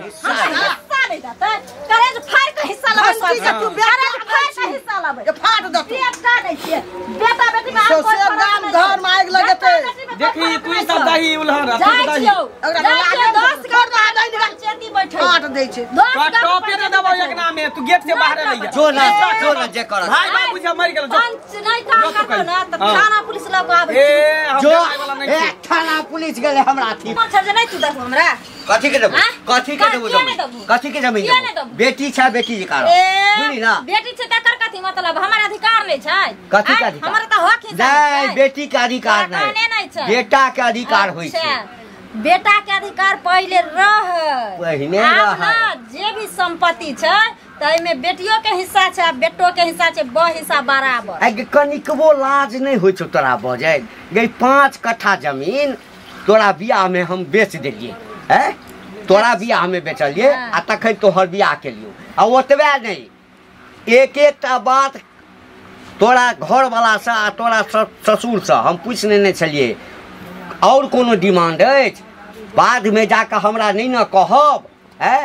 हिस्सा नहीं देता करे जो फाड़ का हिस्सा लबे तू बेटा फाड़ का हिस्सा लबे ये फाड़ दे बेटा नहीं छे बेटा बेटी में आपको गांव घर में आग लगते देखी तू सब दही उल्हर दही 10 घर में दही निकाल चेती बैठे फाड़ दे छे टॉपी दे देबो एक नाम में तू गेट से बाहर ले जा जो ना जे कर भाई बाबू जे मर गेल पंच नहीं काम करतो ना त थाना पुलिस लोग आवे जो थाना पुलिस गेले हमरा थी मच्छर नहीं तू देबो हमरा कथि के देबो कथि के जमीन बेटी छ बेटी के कारण बुझली ना बेटी छ तकर कथि मतलब हमर अधिकार नै छै कथि के अधिकार हमर त हक है नहीं बेटी के अधिकार नहीं बेटा के अधिकार होई छै बेटा के अधिकार पहले पहिने जे भी संपत्ति छै तई में बेटियों के हिस्सा छै बेटो के हिस्सा छै ब हिस्सा बराबर आ कनिकबो लाज नहीं होय छौ तोरा बजे गई 5 कट्ठा जमीन तोरा बियाह में हम बेच देलिए हैं तोरा बियाह में बेचलिए आ तखन तोहर बियाह के लियो आ ओतबे नहीं एक बात तोरा घर वाला से आ तोरा ससुर से हम पूछने नहीं छलिए और कोनो डिमांड अछि बाद में जाके हमरा नहीं न कहब हैं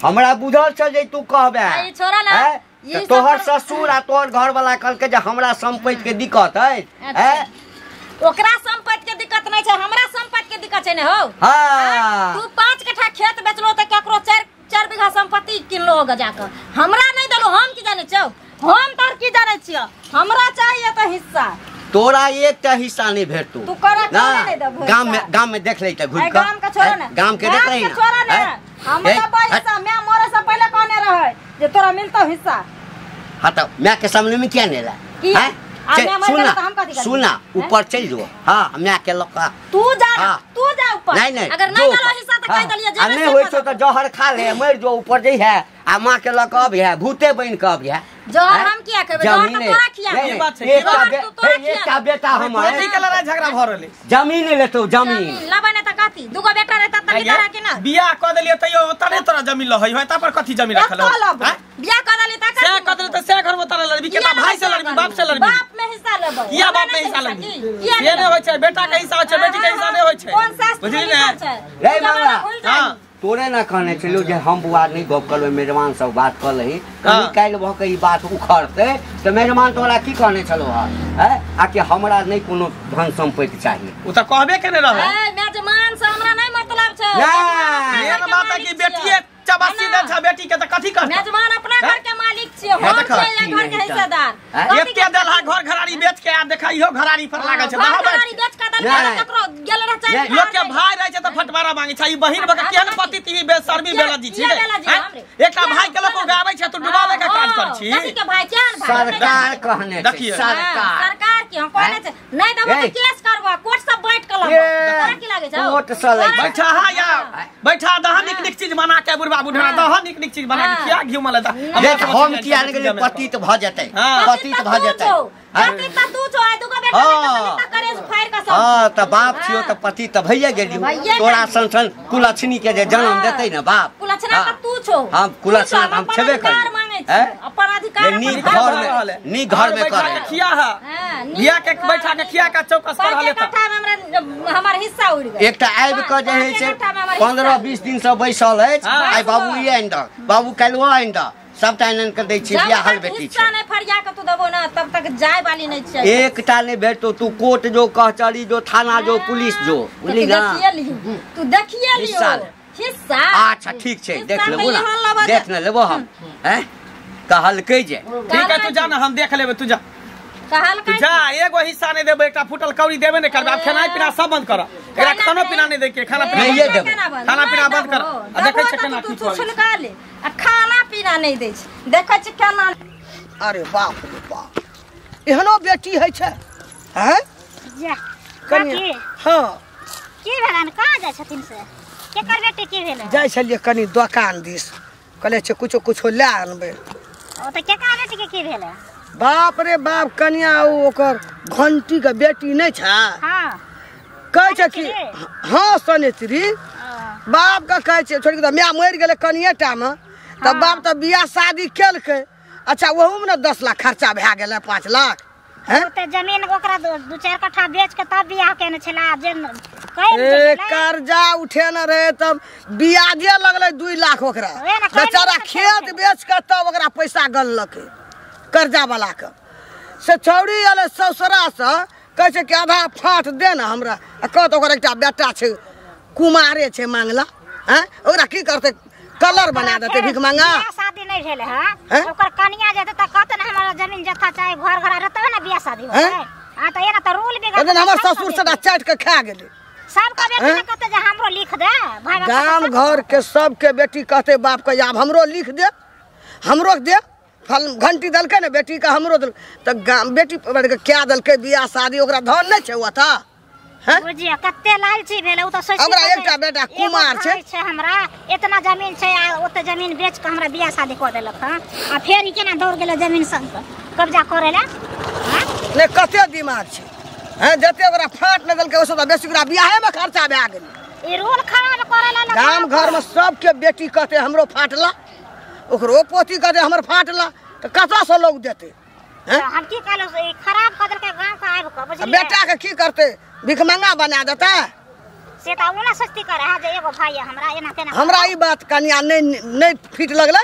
हमरा बुझल छ जे तू कहबे तोहर ससुर आ तोहर घर वाला कहलके जे हमरा संपत्ति के दिक्कत है ओकरा संपत्ति के दिक्कत नहीं छै हमरा संपत्ति के दिक्कत छै ने हो हां तू 5 कट्ठा खेत बेचलो त केकरो 4 बीघा संपत्ति किनलो होगा जाकर हमरा नहीं देलो हम की जाने छौ हम तोर की जाने छियो हमरा चाहिए त हिस्सा तोरा एकटा हिस्सा नहीं भेटतू तू करा नहीं देबो गांव में देख लेते घुर के गांव का छोरा ना गांव के देख रही ना हमरा पैसा मैं मोरे से पहले कहने रहे जे तोरा मिलतो हिस्सा हां त मैं के सामने में क्या नेला हैं सुना ऊपर चल जो हां मैं के लका तू जा ऊपर नहीं अगर नहीं चलो हिस्सा त कह दलिए जे नहीं होय छो त जहर खा ले मर जो ऊपर जई है आ मां के लका अब है भूते बन के अब है जहर हम किया करबे जहर त तोरा खिया ये बात छै एकटा बेटा हम बेटी के लड़ाई झगड़ा भ रहले जमीन लेतो जमीन लबे न त कथि दुगो बेटा रहता त निकरा के ना बियाह क देलिए तइयो तने तोरा जमीन ल होय त पर कथि जमीन रखल हैं बियाह क देली त से क देली त से घर में तारा लड़बी केता भाई से लड़बी बाप से लड़बी बाप में हिस्सा लेबे किया बाप में हिस्सा लड़बी ये ने होय छै बेटा के हिस्सा होय छै बेटी के हिस्सा नहीं होय छै बुझली ने रे मामा हां तोरे ना कहने चलो जे हम बुआ नहीं गप करबे मेहमान सब बात कर लही कहीं काल भ के ई बात उखड़ते त मेहमान तोरा की कहने चलो हैं आ कि हमरा नहीं कोनो धन संपत्ति चाहिए उ त कहबे केने रहे मेहमान से हमरा नहीं मतलब छै ये बात है कि बेटीए चबासी दे छ बेटी के त कथि कर मेहमान अपना घर के मालिक छियै हम छै घर के हिस्सेदार एते देलहा घर घरारी बेच के आ देखा इहो घरारी पर लागल छै घरारी बेच के दल ककरो गेल रह छै लोग के भाई रहे छै त फटवारा मांगे छै ई बहिन बका केहन पति ती बेशर्मी बेला जी छी एकटा भाई के लोग गाबै छै तू डुबावे के काज कर छी कथि के भाई केहन भाई सरकार कहने छै सरकार की हम कहने छै नहीं देबो त केस करबो कोर्ट सब बैठ के लेबो तोरा की लागे छै कोर्ट से ले बैठा हा या बैठा दहन निक चीज बना के बुढ़वा बुढ़ा दहन निक चीज बना के खिया घिउ मले हम किया ने गेले पतित भ जेतै पतित भ जेतै पतित त तू छो दुगो बेटा त करे फायर का सब हां त बाप छियो त पति त भइए गेलियो तोरा संसन कुलछनी के जे जन्म देतै न बाप कुलछना त तू छो हम कुलछना हम छबे कर अपन अधिकार नी घर में कर खिया हा बिया के बैठा के खिया का चौकस कर हले त हमर हिस्सा उड़ गेल एकटा आइब के जे है से 15-20 दिन से बैसल है आई बाबू ये आइन बाबू कालवा आइन सबटा इनन के दै छी बियाह हल बेटी छै नहीं फरिया के तू देबो ना तब तक जाय वाली नहीं छै एकटा नहीं भेटो तू कोर्ट जो कचहरी जो थाना जो पुलिस जो बुझली ना तू देखिए लियो हिस्सा अच्छा ठीक छै देख लेबो ना देख न लेबो हम हैं कहलकै जे ठीक है तू जा ना हम देख लेबे तू जा कहलकै जा एगो हिस्सा नहीं देबे एकटा फुटल कौड़ी देबे नहीं करबे अब खाना पीना सब बंद कर एकरा खाना पीना नहीं दे के खाना पीना नहीं देबे खाना पीना बंद कर देखै छ केना की तू छुलका ले आ खाना पीना नहीं दै छै देखै छ केना अरे बाप रे बाप एहनो बेटी है छै हैं जा कनी हां की भेलन कहां जाय छथिन से केकर बेटी की भेलै जाय छलिए कनी दुकान दिस कहले छै कुछो ले आनबे ओ त केकर बेटी के की भेलै बाप रे बाप कन्या ओकर घंटी के बेटी नहीं छै हां कहै छै कि हां सनेत्री बाप का कहै छै छोड़ के मैं मर गेले कनिएटा में तब बाप त बियाह शादी केलकै अच्छा वहू में 10 लाख खर्चा भए गेलै 5 लाख हैं त जमीन ओकरा 2-4 कट्ठा बेच के तब बियाह केने छला जे कर्जा उठेने रहे तब ब्याजे लगले 2 लाख लाख ओकरा बेचारा खेत बेच के तब ओकरा पैसा गललक कर्जा वाला के से छौड़ी अले ससुरा से कहे छै कि आधा फाट दे ना हमरा कहत ओकर एकटा बेटा छै कुमारे छै मांगला हैं ओकरा की करते कलर बना देते भीख मांगा शादी नहीं भेले हां ओकर कनिया जेते त कहते ना हमरा जमीन जथा चाहे घर घर रहते ना बियाह शादी होय हां त एना त रूल बिगड़ लेकिन हमर ससुर से चाट के खा गेले सब का बेटी ने कहते जे हमरो लिख दे भाई गांव घर के सब के बेटी कहते बाप के आब हमरो लिख दे हमरो दे फल घंटी दलके ने बेटी का हमरो दल त बेटी के क्या दलके बियाह शादी ओकरा धन नहीं छै हुआ था हैं बुझिया कते लालची भेले उ त सोच हमरा एकटा बेटा कुमार छै हमरा इतना जमीन छै ओते जमीन बेच के हमरा बियाह शादी कर देलक हां आ फेर ई केना दौड़ गेले जमीन संग कब्जा करे ला हां ने कते दिमाग छै हैं जते ओकरा फाट न दलके ओसे त बेसी ओकरा बियाहे में खर्चा भए गेल ई रोल खराब करे ला गांव घर में सब के बेटी कहते हमरो फाटला ओकरो पोती कहते हमर फाटला त कता से लोग देते हैं हम की कहलो खराब कर देलके गांव का आब के बुझलिए बेटा के की करते भिख मंगा बना देता से त ओना सस्ती करे हा जे एगो भाई हमरा एना केना हमरा ई बात कनिया नहीं फिट लगले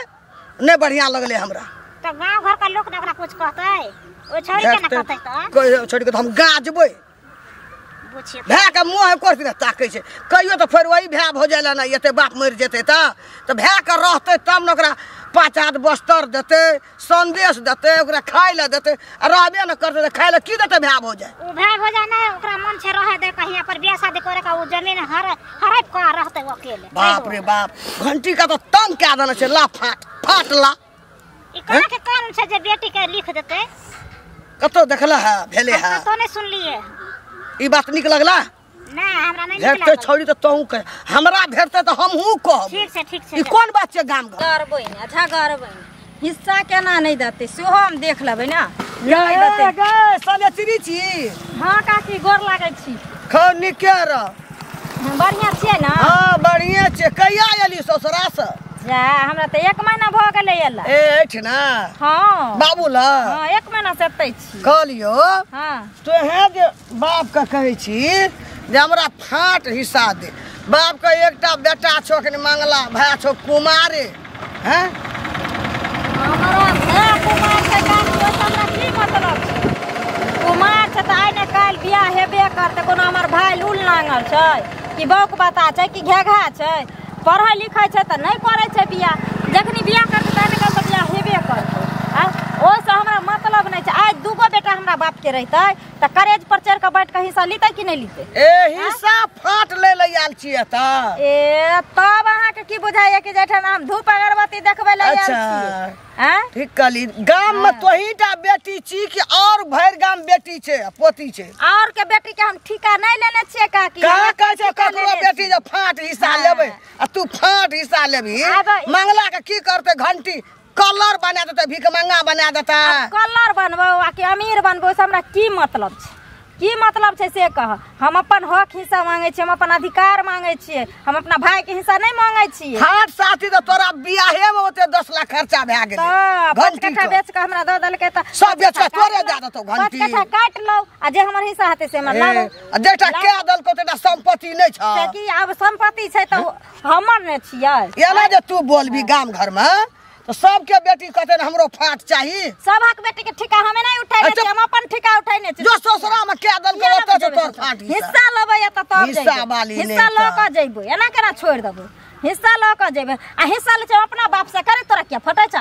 नहीं बढ़िया लगले हमरा त गांव घर का लोग ने ओकरा कुछ कहतै ओ छोड़ी के ना कहतै त कोई छोड़ी के हम गाजबै बुझिए भै के मुंह करती ना ताकै छै कहियो त फेर वही भै भ जाला ना एते बाप मर जेतै त भै के रहतै तब न ओकरा 5 हाथ बस्तर देते संदेश देते ओकरा खाय ले देते रहबे न करते त खाय ले की देते भै हो जाए उ भै हो जाए ना ओकरा मन छै रहे दे कहिया पर बियाह शादी करे का उ जमीन हरप का रहतै अकेले बाप रे बाप घंटी का तो तंग क्या देना छै ला फाटला ई कहा के कानून छै जे बेटी के लिख देते कतो देखला है भेले है तो नहीं सुन लिए ई बात निक लगला ना हमरा नहीं भेटते छोड़ी त तहू कह हमरा भेटते त हमहू कहब ठीक छै ई कोन बात छै गाम घर करबै ना अच्छा करबै हिस्सा केना नहीं देते सेहो हम देख लेबै ना नहीं देते गे सनेत्री छी हां काकी गोर लागै छी खौ निकेर बढ़िया छियै ना हां बढ़िया छै कहिया एली ससुरा से जा हमरा त 1 महीना भ गेलै एला एठ ना हां बाबू ला हां 1 महीना से एतै छी कहलियो हां तो है जे बाप का कहै छी जे हमरा फाट हिस्सा दे बाप का एकटा बेटा छो के मंगला भाई छो कुमारे हैं हमरा भाई कुमार के काम तो हमरा की मतलब छै कुमार छै त आइ ने काल बियाह हेबे करते कोनो हमर भाई लूल लांगल छै कि बौक बता छै कि घेघा छै पढ़ै लिखै छै त नहीं करै छै बियाह जखनी बियाह करते त ने कहते बियाह हेबे करते ओ से हमरा मतलब नहीं छै आज दूगो बेटा हमरा बाप के रहते त करेज पर चढ़ के बैठ के हिस्सा लेते कि नहीं लेते ए हिस्सा फाट ले ले आल छिए त ए तब अहाँ के की बुझाइए कि जेठन हम धूप अगरबत्ती देखबै ले आयल अच्छा छियै हैं ठीक कहली गाम में तोहीटा बेटी छी कि और भर गाम बेटी छै पोती छै और के बेटी के हम ठिका नहीं लेने छियै काकी कहाँ कह छै ककरो बेटी जे फाट हिस्सा लेबै आ तू फाट हिस्सा लेबी मंगला के की करते घंटी कलर बना देते भिख मंगा बना देता कलर बनबो आ कि अमीर बनबो से हमरा की मतलब छै की मतलब छै से कह हम अपन हक हिस्सा मांगे छियै हम अपन अधिकार मांगे छियै हम अपना भाई के हिस्सा नहीं मांगे छियै हाथ साथी तो तोरा बियाहे में ओते 10 लाख खर्चा भए गेलै घंटी का बेच के हमरा द देलकै त सब बेच के तोरे दे देतौ घंटी 5 कट्ठा काट लो आ जे हमर हिस्सा हेतै से हमरा लाओ आ जेटा के दलको तेटा संपत्ति नहीं छ से की आब संपत्ति छै त हमर ने छियै एना जे तू बोलबी गाम घर में तो सबके बेटी कहते न हमरो फाट चाहिए सबक बेटी के ठिका हमें नहीं उठाइने छी हम अपन ठिका उठाइने छी जो ससुरा में के दलको ओते से तोर फाट हिस्सा लेबै त तब हिस्सा वाली हिस्सा ल क जइबो एना केना छोड़ देबो हिस्सा ल क जेबे आ हिस्सा ले छै अपना बाप से करे तोरा क्या फटै छ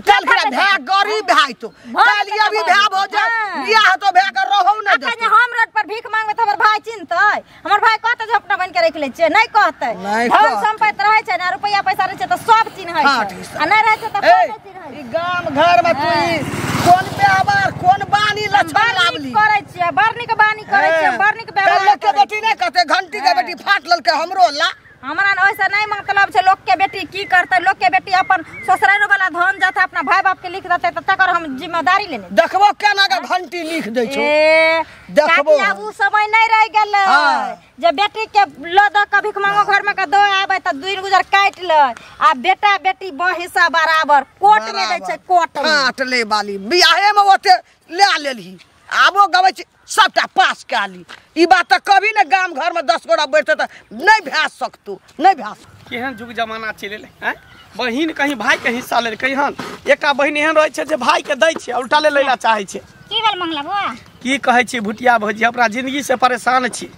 कल के भै गरीब भाई तो कल अभी भै हो जा बियाह तो भै कर रहौ न दे हम रोड पर भीख मांगबे त हमर भाई चिन्हतै हमर भाई कहतै जे अपना बन के रख ले छै नहीं कहतै धन संपत्ति रहै छै ना रुपया पैसा रहै छै त सब चिन्है छै आ नहीं रहै छै त कोई नहीं चिन्है ई गाम घर में तू कोन व्यवहार कोन बानी लक्षण लावली करै छियै बरनी के बानी करै छियै बरनी के व्यवहार लोग के बेटी नहीं कहते घंटी के बेटी फाट ललके हमरो ला हमरा ओइसे नहीं मतलब छै लोग के बेटी की करते लोग के बेटी अपन ससुरालो वाला धन जाता अपना भाई बाप के लिख देते त तकर हम जिम्मेदारी लेने देखबो केना के घंटी लिख दै छौ देखबो अब उ समय नहीं रह गेलै जे बेटी के ल द कभी मांगो घर में के दो आबै त दुई गुजर काट ले आ बेटा बेटी हिस्सा बराबर कोर्ट में दै छै कोर्ट में फाट ले वाली बियाहे में ओते ले लेलही आबो गबै छै सबटा पास काली ई बात त कभी न गाम घर में 10 गोरा बैठते त नहीं भै सकतू नहीं भै केहन जुग जमाना चले हैं बहिन कहीं भाई के हिस्सा ले कहीं एक बहिन एहन रहे जे भाई के दै छै उल्टा ले ला चाहे छै की भेल मंगला बुआ की कहै छी भुटिया भौजी अपना जिंदगी से परेशान छी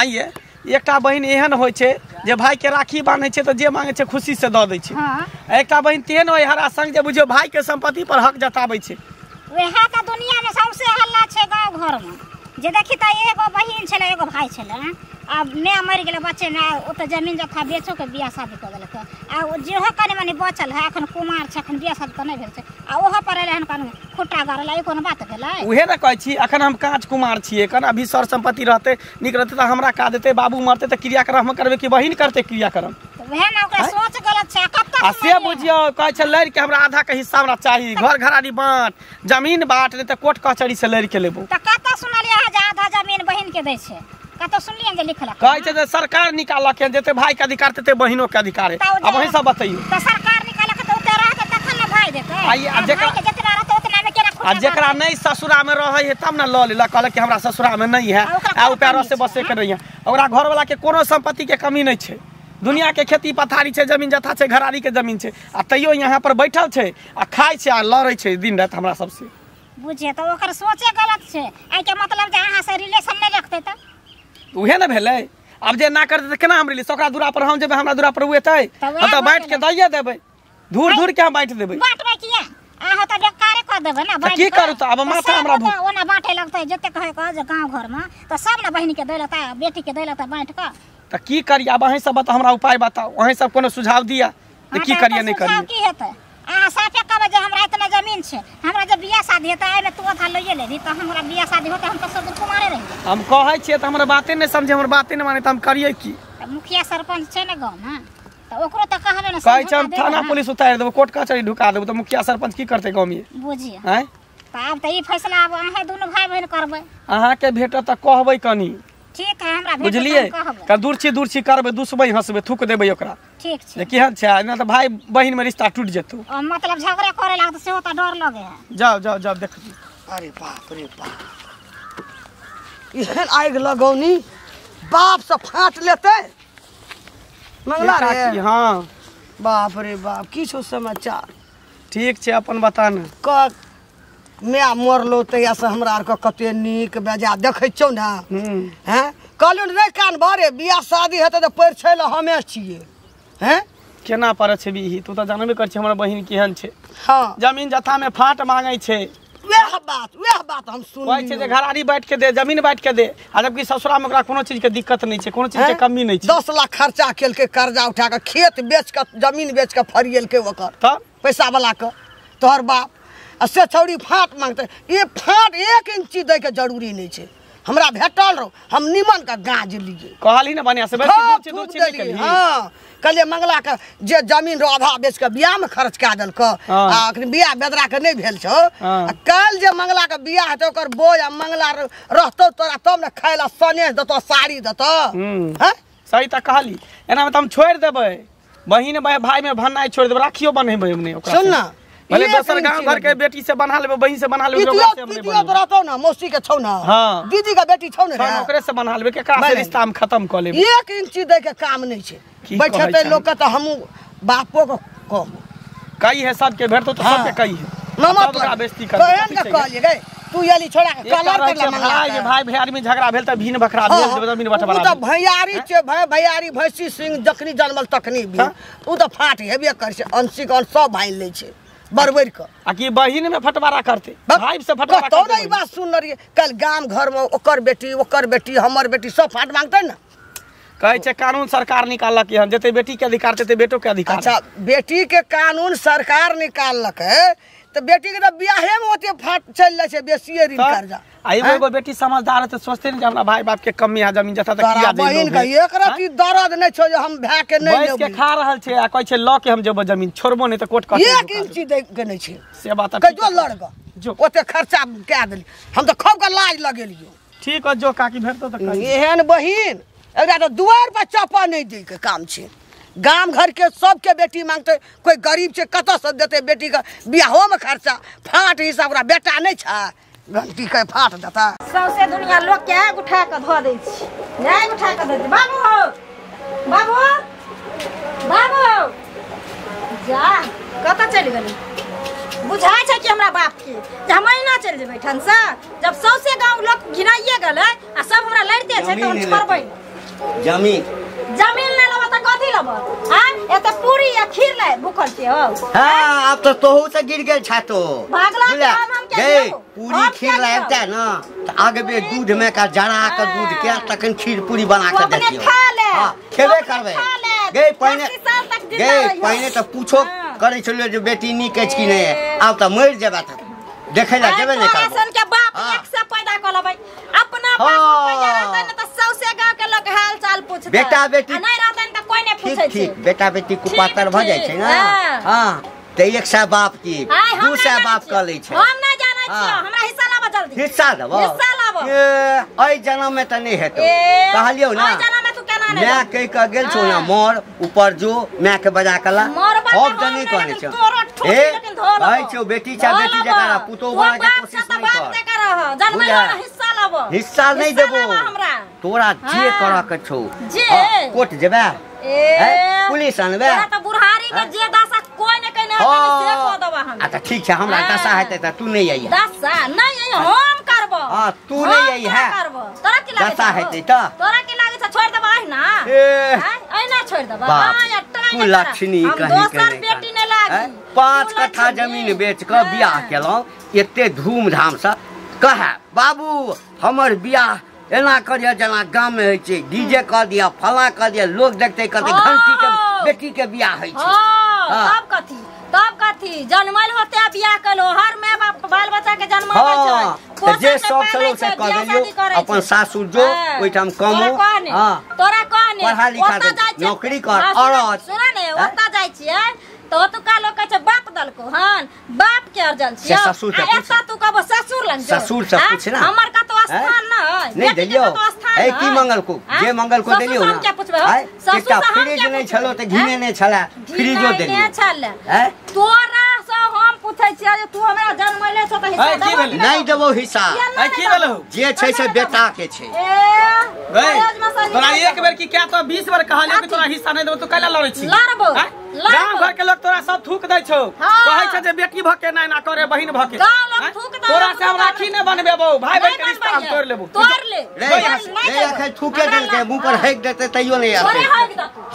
आइए एकटा बहिन एहन होइ छै जे भाई के राखी बांधै छै तो जे मांगे छै खुशी से दऽ दै छै एकटा बहिन तेहन होइ हरा संग जे बुझियो भाई के संपत्ति पर हक जताबै छै वएह त दुनिया में सबसे हल्ला छै गांव घर में जे देखी त एगो बहिन छले एगो भाई छले अब मैं मर गेले बच्चे ने ओत जमीन जथा बेचो के बियाह शादी कर देलक आ जेहो कने मने बचल है एखन कुमार छै एखन बियाह शादी त नहीं भेल छै आ ओहो पर एले हन कानून खुट्टा गाड़ल ई कोनो बात भेलै उहे न कहै छी एखन हम कांच कुमार छियै एखन अभी सर संपत्ति रहते निक रहते त हमरा का देते बाबू मरते त क्रियाक्रम करबे कि बहिन करते क्रियाक्रम वह ना ओकरा सोच गलत छै कब तक आ से बुझियो कहै छै लड़ के हमरा आधा के हिस्सा हमरा चाहिए घर घराड़ी बांट जमीन बांट नहीं त कोर्ट कचहरी से लड़ के लेबो त कत सुनलिए है जे आधा जमीन बहिन के दै छै कत सुनलिए जे लिखल कहै छै जे सरकार निकालक है जते भाई के अधिकार तते बहिनो के अधिकार है अब वही सब बताइयो त सरकार निकालक त ओते रहत तखन न भाई देतै आ जेकरा के जतना रहत ओतना में केना आ जेकरा नहीं ससुरा में रहै है तब न ल लेला कहलक कि हमरा ससुरा में नहीं है आ उ प्यार से बसे के रहिए ओकरा घर वाला के कोनो संपत्ति के कमी नहीं छै दुनिया के खेती पथारी छै जमीन जथा छै घरारी के जमीन छै आ तैयो यहाँ पर बैठल छै आ खाय छै आ लड़ै छै दिन रात हमरा सबसे बुझे त ओकर सोचे गलत छै आई के मतलब जे अहाँ से रिलेशन नहीं रखते त उहे न भेलै अब जे ना करते त केना हम रिलेशन ओकरा दूरा पर हम जेबै हमरा दूरा पर उहे तै हम त बैठ के दैये देबै धूर के हम बैठ देबै बांटबै किया अहाँ त बेकारे क देबै ना त की करू त अब माथा हमरा ओना बांटे लगतै जते कहे क जे गांव घर में त सब ना बहिन के दैलता बेटी के दैलता बांट क त की करिए अब अहीं सब बता हमरा उपाय बताओ अहीं सब कोनो सुझाव दिया त की करिए नहीं करिए की हेतै अहाँ साफे कहबै जे हमरा इतना जमीन छै हमरा जब बियाह शादी हेतै एमे तू आधा लइए लेबी त हमरा बियाह शादी होतै हम त सब दिन कुमारे रही हम कहै छियै त हमरा बाते नहीं समझे हमर बाते नहीं माने त हम करिए की त मुखिया सरपंच छै ने गांव में त ओकरो त कहबे न कहै छै हम थाना पुलिस उतार देबो कोर्ट कचहरी ढुका देबो त मुखिया सरपंच की करते गांव में बुझिए हैं त अब त ई फैसला अब अहाँ दोनों भाई बहन करबै अहाँ के भेट त कहबै कनी ठीक है हमरा भेट बुझलिए कहबै का दूरछी करबै दुसबै हंसबै थूक देबै ओकरा ठीक छै जे केहन छै ना त भाई बहिन में रिश्ता टूट जेतौ मतलब झगड़ा करे लागत सेहो त डर लगे है जाओ देख अरे बाप रे बाप एहन आगि लगौनी बाप से फाट लेते मंगला रे हां बाप रे बाप की छौ समाचार ठीक छै अपन बता न क मैं मरलो तैया से हमरा आर के कते नीक बेजा देखै छौ ना हैं कहलु रे कान बारे बियाह शादी हेतै त पैर छै ल हमे छिए हैं केना पर छै बिही तू त जानबे कर छै हमर बहिन केहन छै हां जमीन जथा में फाट मांगै छै वह बात हम सुन कहै छै जे घरारी बैठ के दे जमीन बैठ के दे आ जबकि ससुरा में ओकरा कोनो चीज के दिक्कत नहीं छै कोनो चीज के कमी नहीं छै 10 लाख खर्चा केलके कर्जा उठा के खेत बेच के जमीन बेच के फरियलके ओकर त पैसा वाला के तोहर बाप आ से छौरी फाट मांगते ये फाट 1 इंची दै के जरूरी नहीं छै हमरा भेटल रहो हम निमन का गाज लिए कहली न बनिया से बेच दूर छी निकली हां कहले मंगला के जे जमीन रो आधा बेच के बियाह में खर्च का देल क आ अखन बियाह बेदरा के नहीं भेल छौ आ कल जे मंगला के बियाह हेतै ओकर बोय आ मंगला रहतौ तोरा तब न खाइला सनेस दतो साड़ी दतो हैं सही त कहली एना में त हम छोड़ देबै बहिन भाई में भन्नाई छोड़ देबै राखियो बन्हेबै हमने ओकरा सुन ना भले दोसर गांव घर के बेटी से बना लेबै बहिन से बना लेबै ओकरा से हमने दीदी तो रहतौ ना मौसी के छौ ना हां दीदी का बेटी छौ ना हम ओकरे से बना लेबै केकरा से रिश्ता हम खत्म क लेबै 1 इंची दै के काम नहीं छै बैठते लोग के त हम बापो को कहू कई है सबके भेटतो तो सबके कई है मामा का बेइज्जती कर कहन के कहलिए गए तू यली छोड़ा के कलर कर ला मंगला भाई भैयारी में झगड़ा भेल त भीन बखरा भेल जमीन बटवारा उ त भैयारी छै भैयारी भैंसी सिंह जखनी जन्मल तखनी भी उ त फाट हेबे कर छै अंशी के सब भाई ले छै बरबर के आ की बहिन में फटवारा करते भाई से फटवारा तो नहीं बात सुन रही कल गांव घर में ओकर बेटी हमर बेटी सब फाट मांगते ना कहै छै कानून सरकार निकाललक है जते बेटी के अधिकार तते बेटो के अधिकार अच्छा बेटी के कानून सरकार निकाललक है तो बेटी के तो बियाहे में ओते फाट चल जाय छै बेसिए ऋण कर्जा आई एगो बेटी समझदार है तो सोचते नहीं हमरा भाई बाप के कमी है जमीन जथा तक किया दे बहिन का एक रति दर्द नहीं छौ जे हम भै के नहीं लेबै के खा रहल छै आ कहै छै ल के हम जेबो जमीन छोड़बो नहीं त कोर्ट कचहरी 1 इंची दे के नहीं छै से बात कह जो लड़गा जो ओते खर्चा कै देली हम तो खूब का लाज लगेलियो ठीक है जो काकी भेटतो त कही एहन बहिन एकरा तो दुआर पर चापा नहीं दे के काम छै गांव घर के सबके बेटी मांगते कोई गरीब छै कत से देते बेटी का बियाहो में खर्चा फाट हिसाब ओकरा बेटा नहीं छै घंटी के फाट देता सौसे दुनिया लोग के आग उठा के धो दै छी आग उठा के दे बाबू बाबू बाबू जा कतऽ चलि गेली बुझाइ छै कि हमरा बाप के जे हम अहिना चलि जेबै ठन से जब सौसे गांव लोग घिनाइए गेलै आ सब हमरा लड़ते छै तऽ हम छोड़बै जमीन ले लेबऽ तऽ कथी लेबऽ हां एते पूरी या खीर ले भूखल छी हो हां अब तो तोहू से गिर गेल छातो भागला हम के पूरी खीर लाबते न त आगे बे दूध में का जरा के दूध के तखन खीर पूरी बना के देतियो हां खेबे करबे गे पहिने त पूछो करे छलियो जे बेटी नीक अछि कि नहीं आब त मर जेबा त देखै ला जेबे नहीं करबो ऐसन के बाप एक से पैदा क लेबै अपना पास पैदा रहतै न त सौसे गांव के लोग हाल चाल पूछतै बेटा बेटी नहीं रहतै न त कोई नहीं पूछै छै ठीक बेटा बेटी कुपातर भ जाय छै न हां त एक से बाप की दू से बाप क लै छै हम नहीं जानै छियै हमरा हिस्सा लेबा जल्दी हिस्सा देबो हिस्सा लेबो ए जन्म में त नहीं हेतौ कहलियो ना जन्म में तू केना नहीं मैं कह के गेल छौ ना मोर ऊपर जो मैं के बजा कला सब जनी कहने छौ ए भाई छौ बेटी छा बेटी जकरा पुतो बना के कोशिश नहीं कर जन्म में हिस्सा लेबो हिस्सा नहीं देबो तोरा जे करा के छौ कोर्ट जेबे पुलिस आनबे तोरा त बुढ़ारी में जे दशा कोई ने कने से को देबा हम अच्छा ठीक छै हमरा दशा हेतै त तू नहीं आइया दशा नहीं आई हम करबो हां तू नहीं आई है करबो तोरा की लागे दशा हेतै त तोरा की लागे छ छोड़ देबा आई ना आई ना छोड़ देबा हां या तू लक्ष्मी कहीं दोसर बेटी ने लागी 5 कट्ठा जमीन बेच के बियाह केलौ एते धूमधाम से कहे बाबू हमर बियाह एना करिया जना गांव में होय छै डीजे क दिया फला क दिया लोग देखते कहते घंटी के बेटी के बियाह होय छै तब कथी जन्मल होते बियाह कलो हर माय बाप बाल बच्चा के जन्मावे छै जे सब चलो से कह दियो अपन सासुर जो ओइठाम कमो तोरा कहने पढ़ा लिखा नौकरी कर और सुन ने ओता जाय छियै तो तू का लोग कह छै बाप दलको हन बाप के अर्जन छियै ससुर से पूछ तू कहबो ससुर लंग जो ससुर से पूछ ना हमर का तो स्थान न नहीं देलियो ए की मंगल को जे मंगल को देलियो ना एकटा फ्रिज नहीं छलो त घिने नहीं छला फ्रिजो देलियो हैं तोरा से हम पूछै छियै जे तू हमरा जन्मले छ त हिस्सा देबो नहीं देबो हिस्सा की भेलो जे छै से बेटा के छै तोरा एक बेर की क्या तो 20 बार कहलियो कि तोरा हिस्सा नहीं देबो तू कैला लड़ै छी लड़बो गांव घर के लोग तोरा सब थूक दै छौ कहै छै जे बेटी भके नहीं ना करे बहिन भके तोरा से हम राखी नहीं बनबेबो भाई बहिन के रिश्ता हम तोड़ लेबो तोड़ ले रे अखन थूके देल के मुंह पर हेक देते तइयो नहीं आते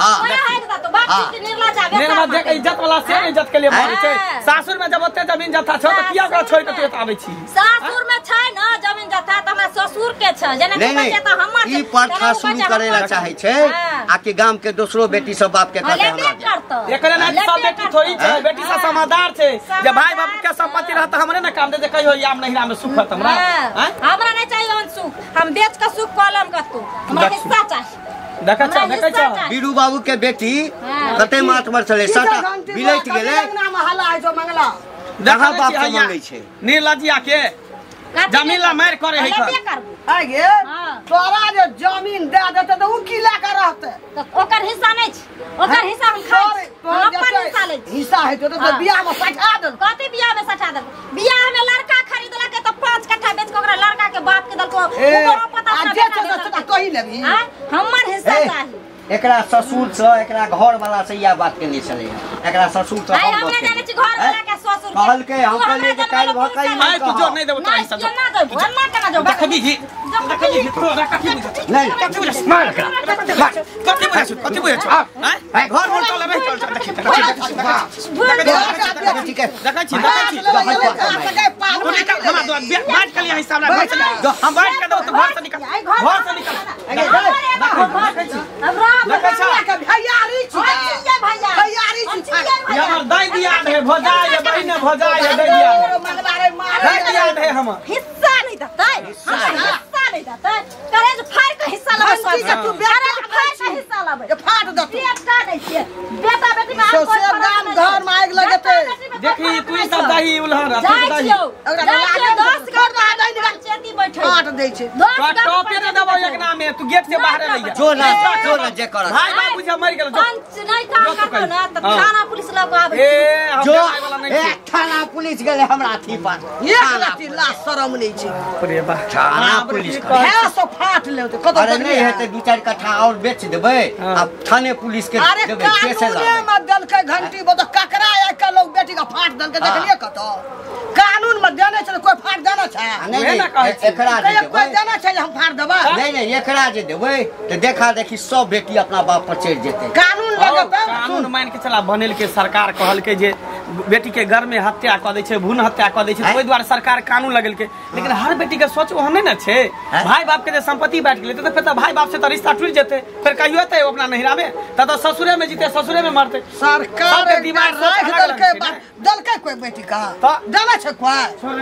हां हेक द तो बाप की निर्लज आबे निर्लज देख इज्जत वाला से इज्जत के लिए मारै छै सासुर में जब ओते जमीन जथा छौ त किया ओकरा छोड़ के तू आबै छी सासुर में छै न जमीन जथा त हमरा ससुर के छै जेना कि बचे त हमर ई प्रथा शुरू करेला चाहे छै आके गांव के दोसरो बेटी सब बाप के कहते हमरा एकरे ना सब बेटी थोड़ी छै बेटी से समझदार छै जे भाई बाप के संपत्ति रहत हमरे ना काम दे जे कहियो याम नहिरा में सुख त हमरा हमरा नहीं चाहिए उन सुख हम बेच के सुख कलम कतू हमरा हिस्सा चाहिए देखा छ बीरू बाबू के बेटी कते मातबर चले सटा बिलैट गेले नाम हल्ला है जो मंगला देखा बाप से मांगे छै निर्लजिया के जमीन ला मार करे है आ गे तोरा जे जमीन दे देते त उ की ला के रहते त ओकर हिस्सा नहीं छै ओकर हिस्सा हम खाइ अपन हिस्सा ले हिस्सा है तो बियाह में सठा दे कथि बियाह में सठा दे बियाह में लड़का खरीदला के त 5 कट्ठा बेच के ओकरा लड़का के बाप के दल को ऊपर पता जे से तो ही लेबी हमर हिस्सा चाहिए एकरा ससुर से एकरा घर वाला से या बात के नहीं चले एकरा ससुर से हम बात जाने छी घर वाला के ससुर कहल के हम कहलिए जे काल भकाई नहीं तू जो नहीं देबो तोरा हिस्सा ना दो भरना केना जो देखबी तोरा कथि नहीं मार एकरा कथि बुझै छ हैं घर बोल चल रे चल देखि ठीक है देखै छी हमरा दो बात के लिए हिस्सा हमरा हम बात के दो तो घर से निकल हमरा के भैयारी छी भैयारी छी हमर दाई दिया है भजाए बहिन भजाए दैया मंगला रे मार दिया है हम हिस्सा नहीं देतै हिस्सा नहीं देतै करे जो फाड़ के हिस्सा लेबै तू बेटा फाड़ के हिस्सा लेबै फाट दे बेटा दै छियै बेटा बेटी में सोसे गाम घर में आग लगते देखी तू सब दही उल्हर जाय दही छियौ लागे 10 घर में दही निकाल चेती बैठे फाट दै छै टॉपे दे देबो एक नाम में तू गेट से बाहर रह जा जो ना जे कर भाई बाबू जे मर गेल जो पंच नहीं काम करतो ना त थाना पुलिस लोग आबै ए हम जो वाला नहीं छै। थाना पुलिस गेले हमरा अथी पर एक रत्ती लाज शरम नहीं छै। अरे बा थाना पुलिस है सो फाट ले तो कतो अरे नहीं हेते 2-4 कट्ठा और बेच देबै अब थाने पुलिस के अरे देबै कैसे कानूने में दलकै घंटी बो तो ककरा आके लोग बेटी का फाट दलकै देखलिए कतो कानून में देने छै कोई फाट देना छै नहीं एकरा जे कोई देबै देना छै हम फाट देबै नहीं एकरा जे देबै तो देखा देखी सब बेटी अपना बाप पर चढ़ जेतै। कानून लगे पे कानून मान के चला बनेल के सरकार कहलकै जे बेटी के घर में हत्या कऽ दै छै भ्रूण हत्या कऽ दै छै ओहि दुआरे सरकार कानून लगेलकै लेकिन हर बेटी के सोच ओहन नहि ने छै। भाई बाप के जे संपत्ति बांट गेलै तऽ फेर भाई बाप से तऽ रिश्ता टूटि जेतै फिर कहियो एतै अपना नहिरा में तऽ ससुरे में जीते ससुरे में मरतै। सरकार सबके दिमाग राख दलकै कोई बेटी का देना छै कोई